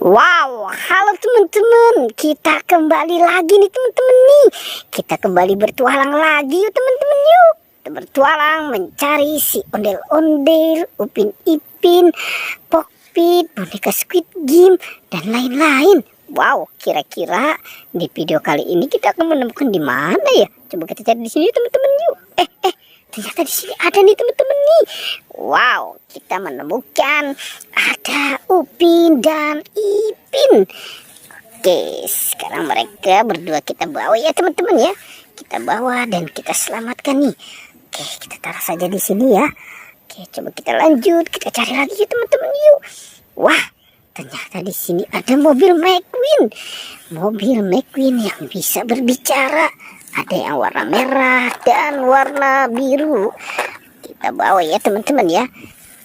Wow, halo teman-teman. Kita kembali lagi nih teman-teman nih. Kita kembali bertualang lagi yuk teman-teman yuk. Kita bertualang mencari si ondel-ondel, Upin Ipin, Pokpit, boneka Squid Game, dan lain-lain. Wow, kira-kira di video kali ini kita akan menemukan di mana ya? Coba kita cari di sini teman-teman yuk. Ternyata di sini ada nih teman-teman nih. Wow, kita menemukan ada Upin dan Ipin. Oke, sekarang mereka berdua kita bawa ya teman-teman ya. Kita bawa dan kita selamatkan nih. Oke, kita taruh saja di sini ya. Oke, coba kita lanjut, kita cari lagi ya teman-teman yuk. Wah, ternyata di sini ada mobil McQueen. Mobil McQueen yang bisa berbicara. Ada yang warna merah dan warna biru. Kita bawa ya teman-teman ya.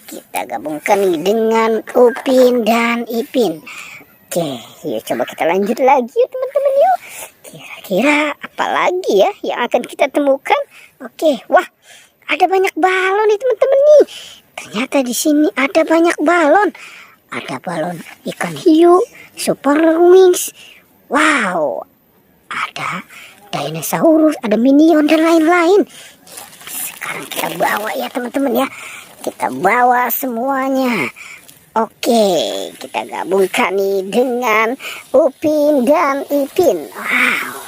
Kita gabungkan nih dengan Upin dan Ipin. Oke, yuk coba kita lanjut lagi ya teman-teman yuk. Kira-kira apa lagi ya yang akan kita temukan? Oke, wah, ada banyak balon nih teman-teman nih. Ternyata di sini ada banyak balon. Ada balon ikan hiu, super wings. Wow, ada dinosaurus, ada minion dan lain-lain. Sekarang kita bawa ya teman-teman ya. Kita bawa semuanya. Oke, kita gabungkan nih dengan Upin dan Ipin. Wow,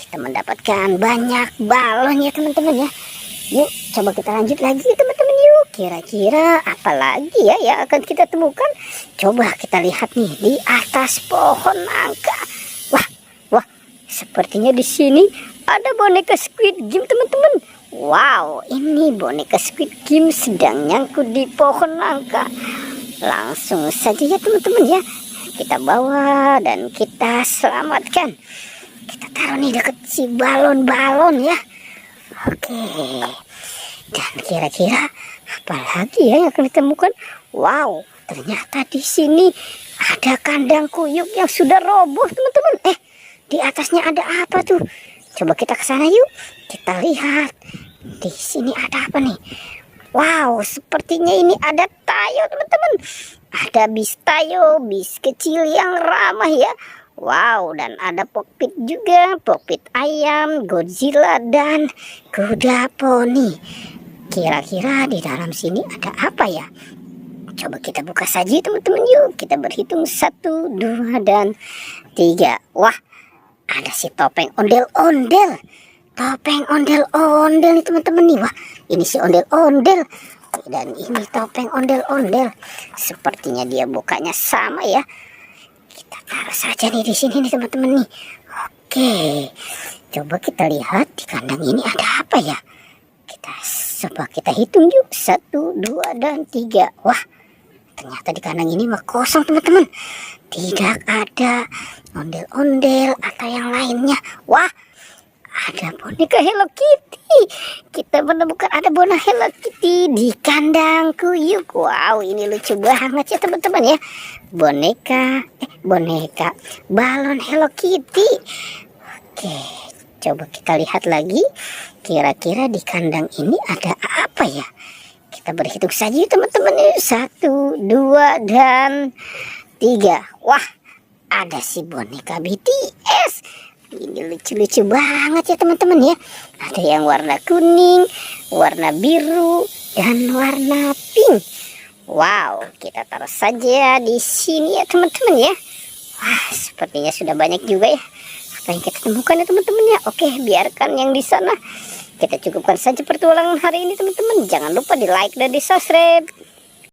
kita mendapatkan banyak balon ya teman-teman ya. Yuk coba kita lanjut lagi teman-teman yuk. Kira-kira apa lagi ya yang akan kita temukan? Coba kita lihat nih di atas pohon nangka. Sepertinya di sini ada boneka Squid Game teman-teman. Wow, ini boneka Squid Game sedang nyangkut di pohon nangka. Langsung saja ya teman-teman ya. Kita bawa dan kita selamatkan. Kita taruh nih dekat si balon-balon ya. Oke. Dan kira-kira apa lagi ya yang akan ditemukan? Wow, ternyata di sini ada kandang kuyuk yang sudah roboh teman-teman. Di atasnya ada apa tuh? Coba kita ke sana yuk. Kita lihat. Di sini ada apa nih? Wow, sepertinya ini ada Tayo teman-teman. Ada bis Tayo, bis kecil yang ramah ya. Wow, dan ada Pokpit juga, Pokpit ayam, Godzilla dan kuda poni. Kira-kira di dalam sini ada apa ya? Coba kita buka saja teman-teman yuk. Kita berhitung 1, 2, dan 3. Wah, ada si topeng ondel-ondel. Topeng ondel-ondel nih teman-teman nih. Wah, ini si ondel-ondel. Dan ini topeng ondel-ondel. Sepertinya dia mukanya sama ya. Kita taruh saja nih di sini nih teman-teman nih. Oke. Coba kita lihat di kandang ini ada apa ya? Coba kita hitung yuk. 1, 2, dan 3. Wah, ternyata di kandang ini mah kosong teman-teman. Tidak ada ondel-ondel atau yang lainnya. Wah, ada boneka Hello Kitty. Kita menemukan ada boneka Hello Kitty di kandang kuyuk. Wow, ini lucu banget ya teman-teman ya. Boneka balon Hello Kitty. Oke, coba kita lihat lagi. Kira-kira di kandang ini ada apa ya? Kita berhitung saja teman-teman. 1, 2, dan 3. Wah, ada si boneka BTS. Ini lucu-lucu banget ya teman-teman ya. Ada yang warna kuning, warna biru, dan warna pink. Wow, kita taruh saja di sini ya teman-teman ya. Wah, sepertinya sudah banyak juga ya apa yang kita temukan ya teman-teman ya. Oke, biarkan yang di sana. Kita cukupkan saja pertualangan hari ini teman-teman. Jangan lupa di like dan di subscribe.